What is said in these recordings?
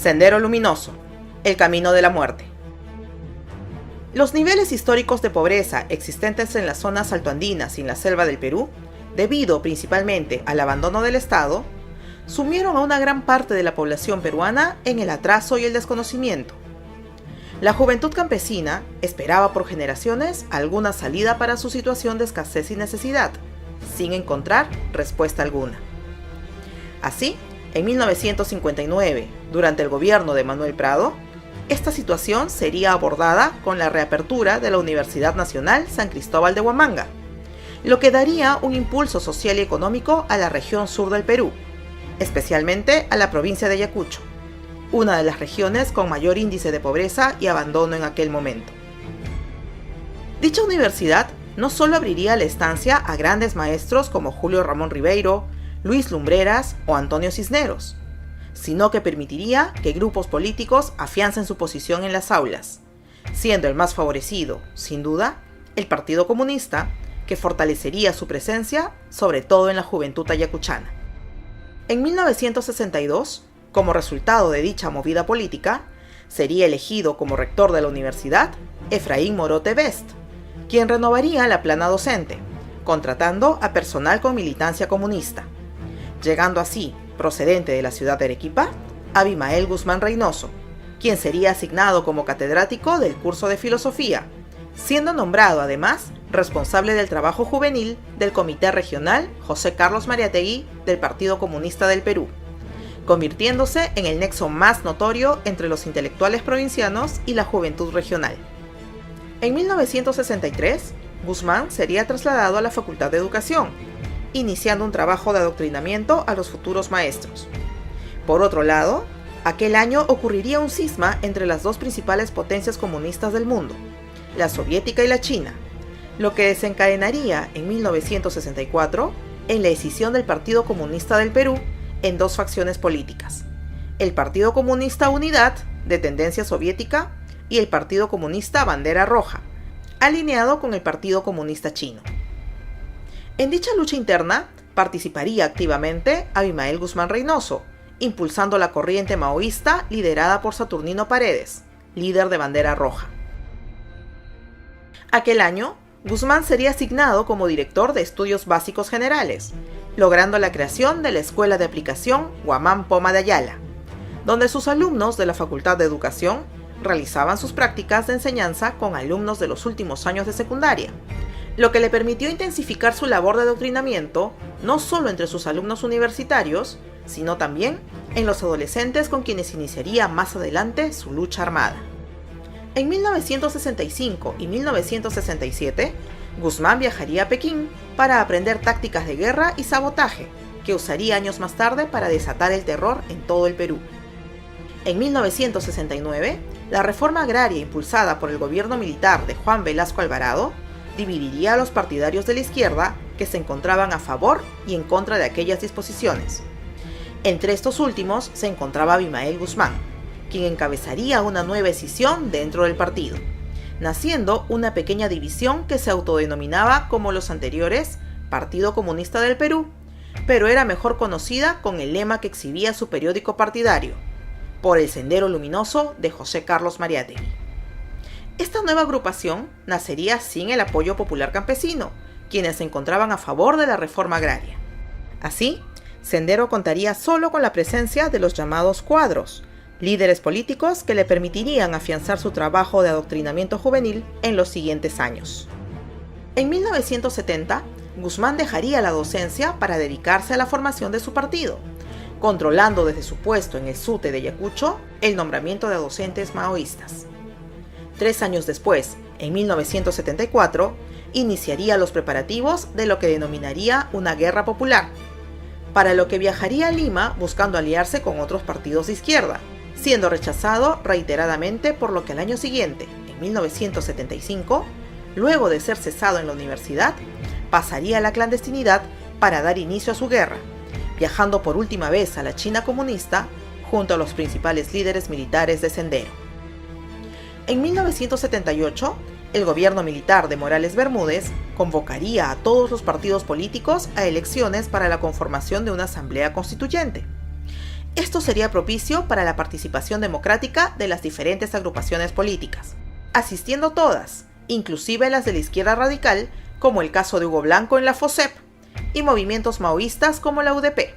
Sendero Luminoso, el camino de la muerte. Los niveles históricos de pobreza existentes en las zonas altoandinas y en la selva del Perú, debido principalmente al abandono del Estado, sumieron a una gran parte de la población peruana en el atraso y el desconocimiento. La juventud campesina esperaba por generaciones alguna salida para su situación de escasez y necesidad, sin encontrar respuesta alguna. Así, en 1959, durante el gobierno de Manuel Prado, esta situación sería abordada con la reapertura de la Universidad Nacional San Cristóbal de Huamanga, lo que daría un impulso social y económico a la región sur del Perú, especialmente a la provincia de Ayacucho, una de las regiones con mayor índice de pobreza y abandono en aquel momento. Dicha universidad no solo abriría la estancia a grandes maestros como Julio Ramón Ribeiro, Luis Lumbreras o Antonio Cisneros, sino que permitiría que grupos políticos afiancen su posición en las aulas, siendo el más favorecido, sin duda, el Partido Comunista, que fortalecería su presencia, sobre todo en la juventud ayacuchana. En 1962, como resultado de dicha movida política, sería elegido como rector de la universidad Efraín Morote Best, quien renovaría la plana docente, contratando a personal con militancia comunista, llegando así, procedente de la ciudad de Arequipa, Abimael Guzmán Reynoso, quien sería asignado como catedrático del curso de filosofía, siendo nombrado además responsable del trabajo juvenil del Comité Regional José Carlos Mariátegui del Partido Comunista del Perú, convirtiéndose en el nexo más notorio entre los intelectuales provincianos y la juventud regional. En 1963, Guzmán sería trasladado a la Facultad de Educación, iniciando un trabajo de adoctrinamiento a los futuros maestros. Por otro lado, aquel año ocurriría un cisma entre las dos principales potencias comunistas del mundo, la soviética y la china, lo que desencadenaría en 1964 en la escisión del Partido Comunista del Perú en dos facciones políticas, el Partido Comunista Unidad, de tendencia soviética, y el Partido Comunista Bandera Roja, alineado con el Partido Comunista Chino. En dicha lucha interna participaría activamente Abimael Guzmán Reynoso, impulsando la corriente maoísta liderada por Saturnino Paredes, líder de Bandera Roja. Aquel año, Guzmán sería asignado como director de Estudios Básicos Generales, logrando la creación de la Escuela de Aplicación Guamán Poma de Ayala, donde sus alumnos de la Facultad de Educación realizaban sus prácticas de enseñanza con alumnos de los últimos años de secundaria, lo que le permitió intensificar su labor de adoctrinamiento no solo entre sus alumnos universitarios, sino también en los adolescentes con quienes iniciaría más adelante su lucha armada. En 1965 y 1967, Guzmán viajaría a Pekín para aprender tácticas de guerra y sabotaje, que usaría años más tarde para desatar el terror en todo el Perú. En 1969, la reforma agraria impulsada por el gobierno militar de Juan Velasco Alvarado dividiría a los partidarios de la izquierda que se encontraban a favor y en contra de aquellas disposiciones. Entre estos últimos se encontraba Abimael Guzmán, quien encabezaría una nueva escisión dentro del partido, naciendo una pequeña división que se autodenominaba como los anteriores Partido Comunista del Perú, pero era mejor conocida con el lema que exhibía su periódico partidario: por el Sendero Luminoso de José Carlos Mariátegui. Esta nueva agrupación nacería sin el apoyo popular campesino, quienes se encontraban a favor de la reforma agraria. Así, Sendero contaría solo con la presencia de los llamados cuadros, líderes políticos que le permitirían afianzar su trabajo de adoctrinamiento juvenil en los siguientes años. En 1970, Guzmán dejaría la docencia para dedicarse a la formación de su partido, controlando desde su puesto en el SUTE de Ayacucho el nombramiento de docentes maoístas. 3 años después, en 1974, iniciaría los preparativos de lo que denominaría una guerra popular, para lo que viajaría a Lima buscando aliarse con otros partidos de izquierda, siendo rechazado reiteradamente, por lo que al año siguiente, en 1975, luego de ser cesado en la universidad, pasaría a la clandestinidad para dar inicio a su guerra, viajando por última vez a la China comunista junto a los principales líderes militares de Sendero. En 1978, el gobierno militar de Morales Bermúdez convocaría a todos los partidos políticos a elecciones para la conformación de una asamblea constituyente. Esto sería propicio para la participación democrática de las diferentes agrupaciones políticas, asistiendo todas, inclusive las de la izquierda radical, como el caso de Hugo Blanco en la FOSEP, y movimientos maoístas como la UDP.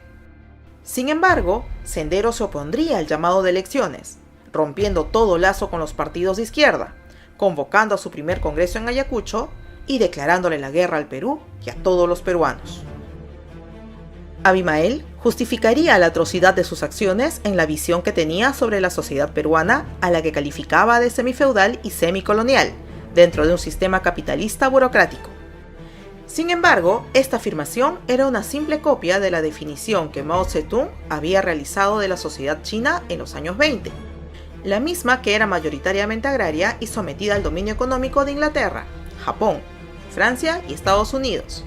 Sin embargo, Sendero se opondría al llamado de elecciones, rompiendo todo lazo con los partidos de izquierda, convocando a su primer congreso en Ayacucho y declarándole la guerra al Perú y a todos los peruanos. Abimael justificaría la atrocidad de sus acciones en la visión que tenía sobre la sociedad peruana, a la que calificaba de semifeudal y semicolonial, dentro de un sistema capitalista burocrático. Sin embargo, esta afirmación era una simple copia de la definición que Mao Zedong había realizado de la sociedad china en los años 20, la misma que era mayoritariamente agraria y sometida al dominio económico de Inglaterra, Japón, Francia y Estados Unidos,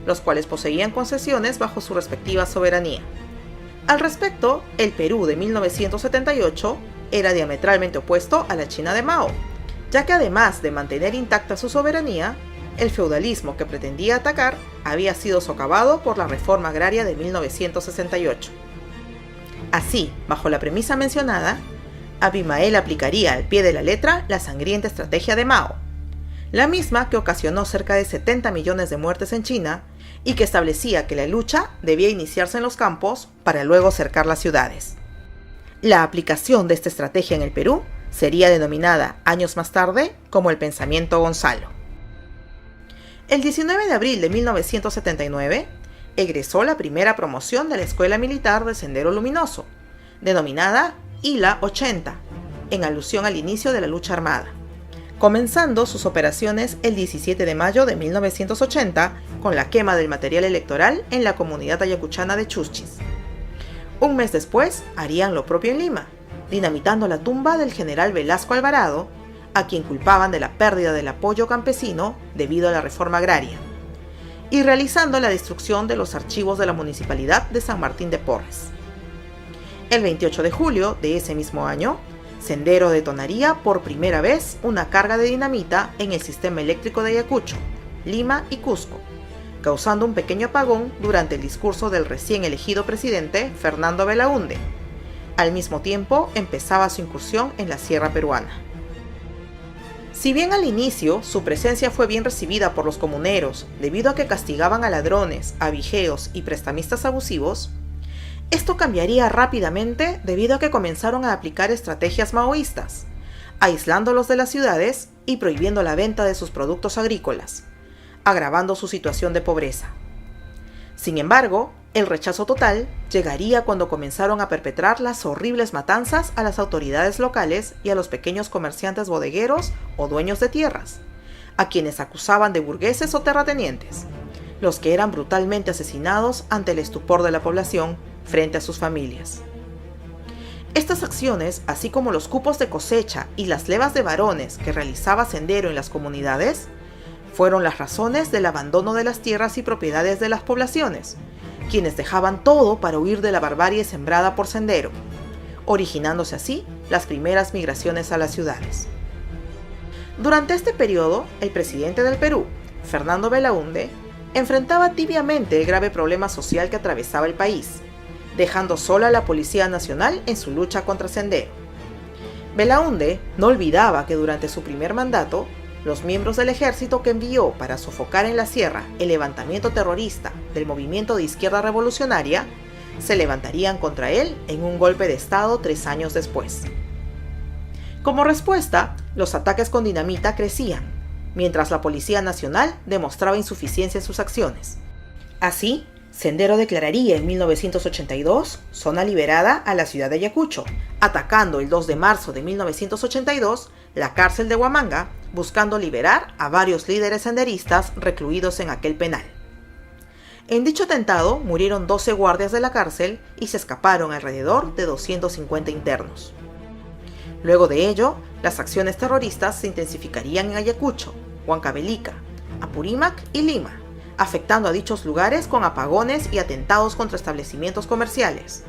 los cuales poseían concesiones bajo su respectiva soberanía. Al respecto, el Perú de 1978 era diametralmente opuesto a la China de Mao, ya que además de mantener intacta su soberanía, el feudalismo que pretendía atacar había sido socavado por la reforma agraria de 1968. Así, bajo la premisa mencionada, Abimael aplicaría al pie de la letra la sangrienta estrategia de Mao, la misma que ocasionó cerca de 70 millones de muertes en China y que establecía que la lucha debía iniciarse en los campos para luego cercar las ciudades. La aplicación de esta estrategia en el Perú sería denominada años más tarde como el pensamiento Gonzalo. El 19 de abril de 1979, egresó la primera promoción de la Escuela Militar de Sendero Luminoso, denominada ILA 80, en alusión al inicio de la lucha armada, comenzando sus operaciones el 17 de mayo de 1980 con la quema del material electoral en la comunidad ayacuchana de Chuchis. Un mes después harían lo propio en Lima, dinamitando la tumba del general Velasco Alvarado, a quien culpaban de la pérdida del apoyo campesino debido a la reforma agraria, y realizando la destrucción de los archivos de la Municipalidad de San Martín de Porres. El 28 de julio de ese mismo año, Sendero detonaría por primera vez una carga de dinamita en el sistema eléctrico de Ayacucho, Lima y Cusco, causando un pequeño apagón durante el discurso del recién elegido presidente Fernando Belaúnde. Al mismo tiempo, empezaba su incursión en la sierra peruana. Si bien al inicio su presencia fue bien recibida por los comuneros debido a que castigaban a ladrones, avijeos y prestamistas abusivos, esto cambiaría rápidamente debido a que comenzaron a aplicar estrategias maoístas, aislándolos de las ciudades y prohibiendo la venta de sus productos agrícolas, agravando su situación de pobreza. Sin embargo, el rechazo total llegaría cuando comenzaron a perpetrar las horribles matanzas a las autoridades locales y a los pequeños comerciantes bodegueros o dueños de tierras, a quienes acusaban de burgueses o terratenientes, los que eran brutalmente asesinados ante el estupor de la población frente a sus familias. Estas acciones, así como los cupos de cosecha y las levas de varones que realizaba Sendero en las comunidades, fueron las razones del abandono de las tierras y propiedades de las poblaciones, quienes dejaban todo para huir de la barbarie sembrada por Sendero, originándose así las primeras migraciones a las ciudades. Durante este periodo, el presidente del Perú, Fernando Belaúnde, enfrentaba tibiamente el grave problema social que atravesaba el país, dejando sola a la Policía Nacional en su lucha contra Sendero. Belaúnde no olvidaba que durante su primer mandato, los miembros del ejército que envió para sofocar en la sierra el levantamiento terrorista del movimiento de izquierda revolucionaria se levantarían contra él en un golpe de estado 3 años después. Como respuesta, los ataques con dinamita crecían, mientras la Policía Nacional demostraba insuficiencia en sus acciones. Así, Sendero declararía en 1982 zona liberada a la ciudad de Ayacucho, atacando el 2 de marzo de 1982 la cárcel de Huamanga, buscando liberar a varios líderes senderistas recluidos en aquel penal. En dicho atentado murieron 12 guardias de la cárcel y se escaparon alrededor de 250 internos. Luego de ello, las acciones terroristas se intensificarían en Ayacucho, Huancavelica, Apurímac y Lima, afectando a dichos lugares con apagones y atentados contra establecimientos comerciales,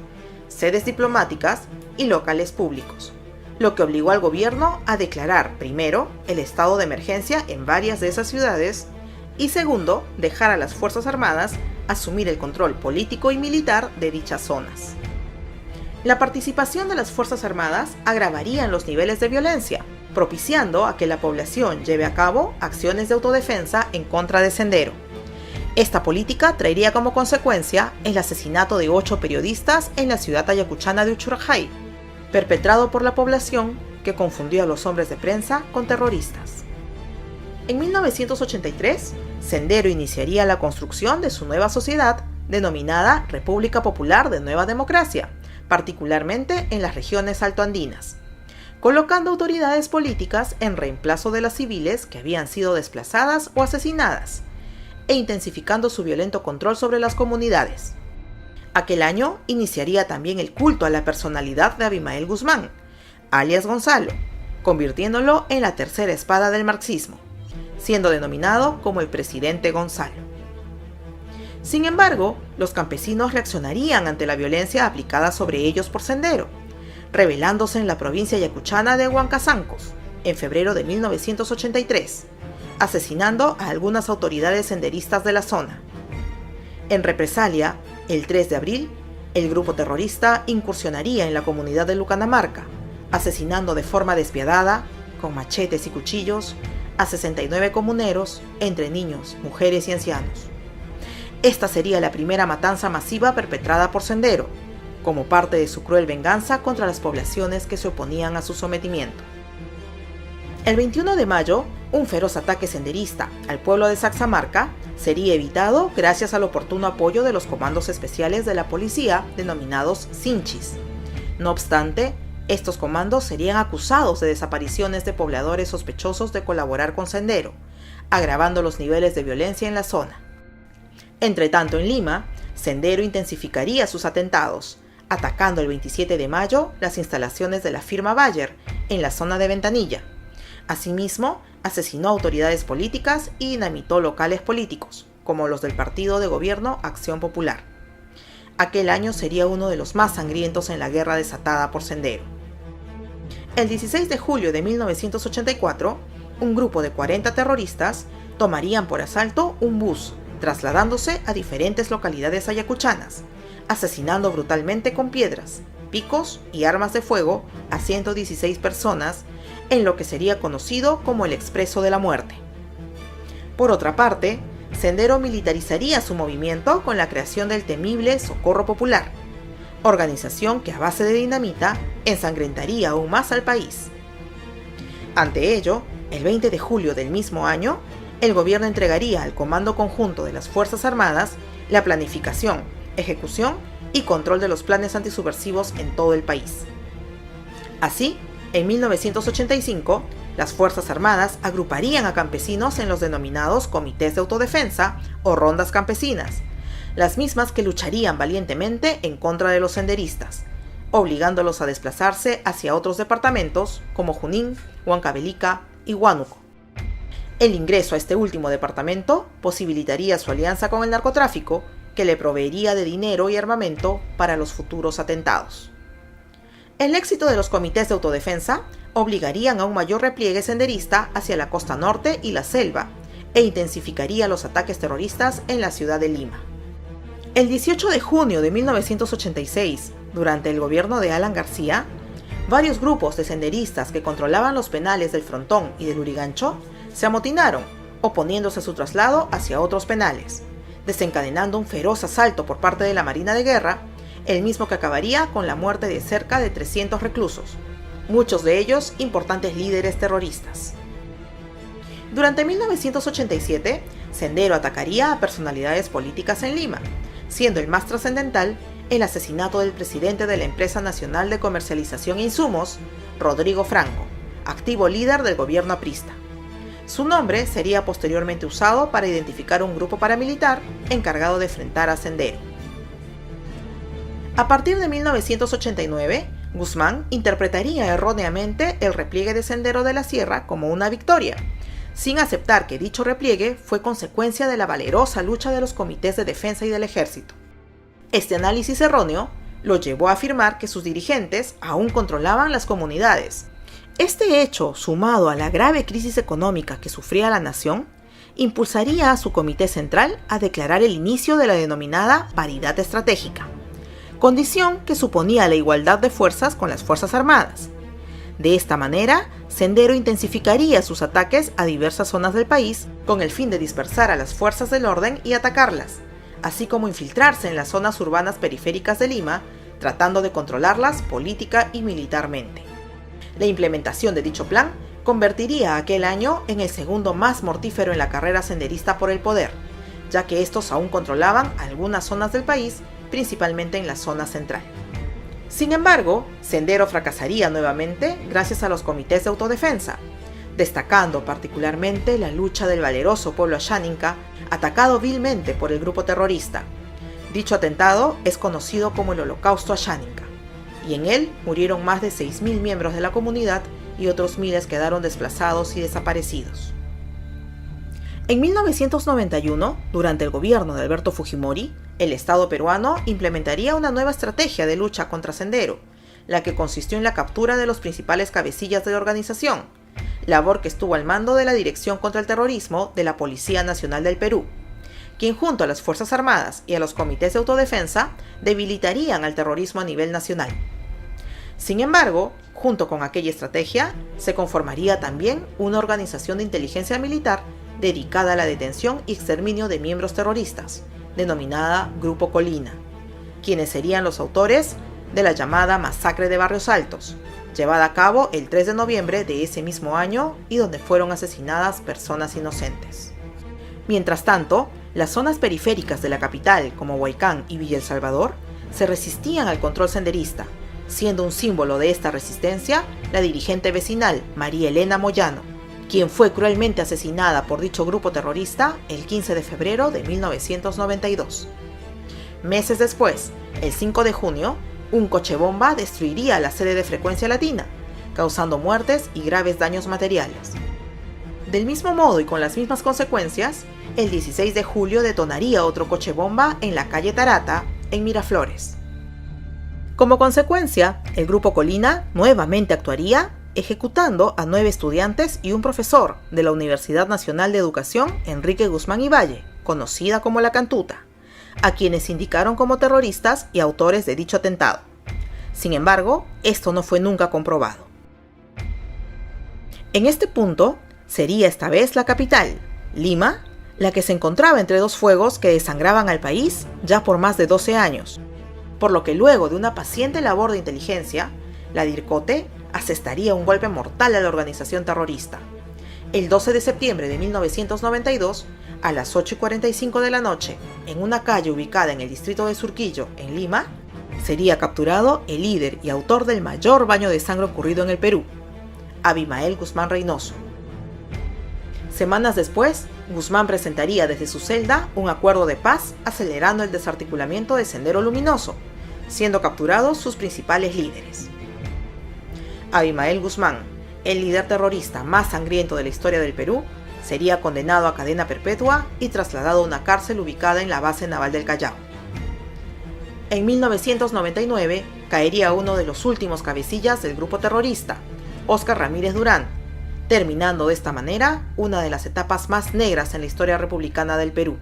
sedes diplomáticas y locales públicos, lo que obligó al gobierno a declarar, primero, el estado de emergencia en varias de esas ciudades y segundo, dejar a las Fuerzas Armadas asumir el control político y militar de dichas zonas. La participación de las Fuerzas Armadas agravaría los niveles de violencia, propiciando a que la población lleve a cabo acciones de autodefensa en contra de Sendero. Esta política traería como consecuencia el asesinato de 8 periodistas en la ciudad ayacuchana de Uchurajay, perpetrado por la población que confundió a los hombres de prensa con terroristas. En 1983, Sendero iniciaría la construcción de su nueva sociedad, denominada República Popular de Nueva Democracia, particularmente en las regiones altoandinas, colocando autoridades políticas en reemplazo de las civiles que habían sido desplazadas o asesinadas, e intensificando su violento control sobre las comunidades. Aquel año iniciaría también el culto a la personalidad de Abimael Guzmán, alias Gonzalo, convirtiéndolo en la tercera espada del marxismo, siendo denominado como el presidente Gonzalo. Sin embargo, los campesinos reaccionarían ante la violencia aplicada sobre ellos por Sendero, rebelándose en la provincia ayacuchana de Huancazancos, en febrero de 1983, asesinando a algunas autoridades senderistas de la zona. En represalia, el 3 de abril, el grupo terrorista incursionaría en la comunidad de Lucanamarca, asesinando de forma despiadada, con machetes y cuchillos, a 69 comuneros, entre niños, mujeres y ancianos. Esta sería la primera matanza masiva perpetrada por Sendero, como parte de su cruel venganza contra las poblaciones que se oponían a su sometimiento. El 21 de mayo, un feroz ataque senderista al pueblo de Saxamarca sería evitado gracias al oportuno apoyo de los comandos especiales de la policía, denominados Sinchis. No obstante, estos comandos serían acusados de desapariciones de pobladores sospechosos de colaborar con Sendero, agravando los niveles de violencia en la zona. Entretanto, en Lima, Sendero intensificaría sus atentados, atacando el 27 de mayo las instalaciones de la firma Bayer en la zona de Ventanilla. Asimismo, asesinó a autoridades políticas y dinamitó locales políticos, como los del partido de gobierno Acción Popular. Aquel año sería uno de los más sangrientos en la guerra desatada por Sendero. El 16 de julio de 1984, un grupo de 40 terroristas tomarían por asalto un bus, trasladándose a diferentes localidades ayacuchanas, asesinando brutalmente con piedras, picos y armas de fuego a 116 personas en lo que sería conocido como el Expreso de la Muerte. Por otra parte, Sendero militarizaría su movimiento con la creación del temible Socorro Popular, organización que a base de dinamita ensangrentaría aún más al país. Ante ello, el 20 de julio del mismo año, el gobierno entregaría al Comando Conjunto de las Fuerzas Armadas la planificación, ejecución y control de los planes antisubversivos en todo el país. Así, en 1985, las Fuerzas Armadas agruparían a campesinos en los denominados comités de autodefensa o rondas campesinas, las mismas que lucharían valientemente en contra de los senderistas, obligándolos a desplazarse hacia otros departamentos como Junín, Huancavelica y Huánuco. El ingreso a este último departamento posibilitaría su alianza con el narcotráfico, que le proveería de dinero y armamento para los futuros atentados. El éxito de los comités de autodefensa obligarían a un mayor repliegue senderista hacia la costa norte y la selva, e intensificaría los ataques terroristas en la ciudad de Lima. El 18 de junio de 1986, durante el gobierno de Alan García, varios grupos de senderistas que controlaban los penales del Frontón y del Lurigancho se amotinaron, oponiéndose a su traslado hacia otros penales, desencadenando un feroz asalto por parte de la Marina de Guerra, el mismo que acabaría con la muerte de cerca de 300 reclusos, muchos de ellos importantes líderes terroristas. Durante 1987, Sendero atacaría a personalidades políticas en Lima, siendo el más trascendental el asesinato del presidente de la Empresa Nacional de Comercialización e Insumos, Rodrigo Franco, activo líder del gobierno aprista. Su nombre sería posteriormente usado para identificar un grupo paramilitar encargado de enfrentar a Sendero. A partir de 1989, Guzmán interpretaría erróneamente el repliegue de Sendero de la Sierra como una victoria, sin aceptar que dicho repliegue fue consecuencia de la valerosa lucha de los comités de defensa y del ejército. Este análisis erróneo lo llevó a afirmar que sus dirigentes aún controlaban las comunidades. Este hecho, sumado a la grave crisis económica que sufría la nación, impulsaría a su comité central a declarar el inicio de la denominada paridad estratégica, condición que suponía la igualdad de fuerzas con las Fuerzas Armadas. De esta manera, Sendero intensificaría sus ataques a diversas zonas del país con el fin de dispersar a las fuerzas del orden y atacarlas, así como infiltrarse en las zonas urbanas periféricas de Lima, tratando de controlarlas política y militarmente. La implementación de dicho plan convertiría aquel año en el segundo más mortífero en la carrera senderista por el poder, ya que estos aún controlaban algunas zonas del país, principalmente en la zona central. Sin embargo, Sendero fracasaría nuevamente gracias a los comités de autodefensa, destacando particularmente la lucha del valeroso pueblo Ayaninka, atacado vilmente por el grupo terrorista. Dicho atentado es conocido como el Holocausto Ayaninka, y en él murieron más de 6.000 miembros de la comunidad y otros miles quedaron desplazados y desaparecidos. En 1991, durante el gobierno de Alberto Fujimori, el Estado peruano implementaría una nueva estrategia de lucha contra Sendero, la que consistió en la captura de los principales cabecillas de la organización, labor que estuvo al mando de la Dirección contra el Terrorismo de la Policía Nacional del Perú, quien junto a las Fuerzas Armadas y a los comités de autodefensa debilitarían al terrorismo a nivel nacional. Sin embargo, junto con aquella estrategia, se conformaría también una organización de inteligencia militar dedicada a la detención y exterminio de miembros terroristas, denominada Grupo Colina, quienes serían los autores de la llamada Masacre de Barrios Altos, llevada a cabo el 3 de noviembre de ese mismo año y donde fueron asesinadas personas inocentes. Mientras tanto, las zonas periféricas de la capital, como Huaycán y Villa El Salvador, se resistían al control senderista, siendo un símbolo de esta resistencia la dirigente vecinal María Elena Moyano, quien fue cruelmente asesinada por dicho grupo terrorista el 15 de febrero de 1992. Meses después, el 5 de junio, un coche bomba destruiría la sede de Frecuencia Latina, causando muertes y graves daños materiales. Del mismo modo y con las mismas consecuencias, el 16 de julio detonaría otro coche bomba en la calle Tarata, en Miraflores. Como consecuencia, el Grupo Colina nuevamente actuaría ejecutando a 9 estudiantes y un profesor de la Universidad Nacional de Educación Enrique Guzmán y Valle, conocida como La Cantuta, a quienes indicaron como terroristas y autores de dicho atentado. Sin embargo, esto no fue nunca comprobado. En este punto, sería esta vez la capital, Lima, la que se encontraba entre dos fuegos que desangraban al país ya por más de 12 años, por lo que luego de una paciente labor de inteligencia, la DIRCOTE asestaría un golpe mortal a la organización terrorista. El 12 de septiembre de 1992, a las 8:45 de la noche, en una calle ubicada en el distrito de Surquillo, en Lima, sería capturado el líder y autor del mayor baño de sangre ocurrido en el Perú, Abimael Guzmán Reynoso. Semanas después, Guzmán presentaría desde su celda un acuerdo de paz acelerando el desarticulamiento de Sendero Luminoso, siendo capturados sus principales líderes. Abimael Guzmán, el líder terrorista más sangriento de la historia del Perú, sería condenado a cadena perpetua y trasladado a una cárcel ubicada en la base naval del Callao. En 1999 caería uno de los últimos cabecillas del grupo terrorista, Óscar Ramírez Durán, terminando de esta manera una de las etapas más negras en la historia republicana del Perú.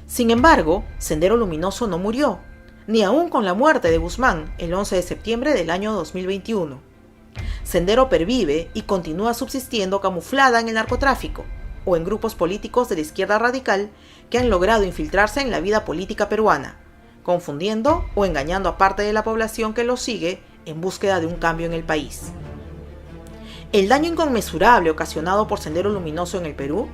Sin embargo, Sendero Luminoso no murió, ni aún con la muerte de Guzmán el 11 de septiembre del año 2021. Sendero pervive y continúa subsistiendo camuflada en el narcotráfico o en grupos políticos de la izquierda radical que han logrado infiltrarse en la vida política peruana, confundiendo o engañando a parte de la población que lo sigue en búsqueda de un cambio en el país. El daño inconmensurable ocasionado por Sendero Luminoso en el Perú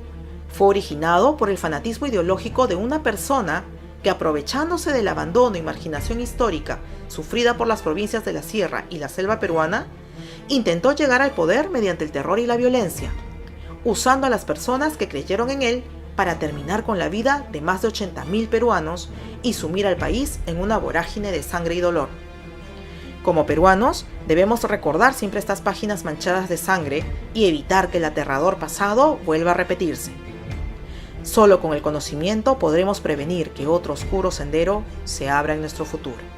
fue originado por el fanatismo ideológico de una persona que, aprovechándose del abandono y marginación histórica sufrida por las provincias de la Sierra y la Selva peruana, intentó llegar al poder mediante el terror y la violencia, usando a las personas que creyeron en él para terminar con la vida de más de 80.000 peruanos y sumir al país en una vorágine de sangre y dolor. Como peruanos, debemos recordar siempre estas páginas manchadas de sangre y evitar que el aterrador pasado vuelva a repetirse. Solo con el conocimiento podremos prevenir que otro oscuro sendero se abra en nuestro futuro.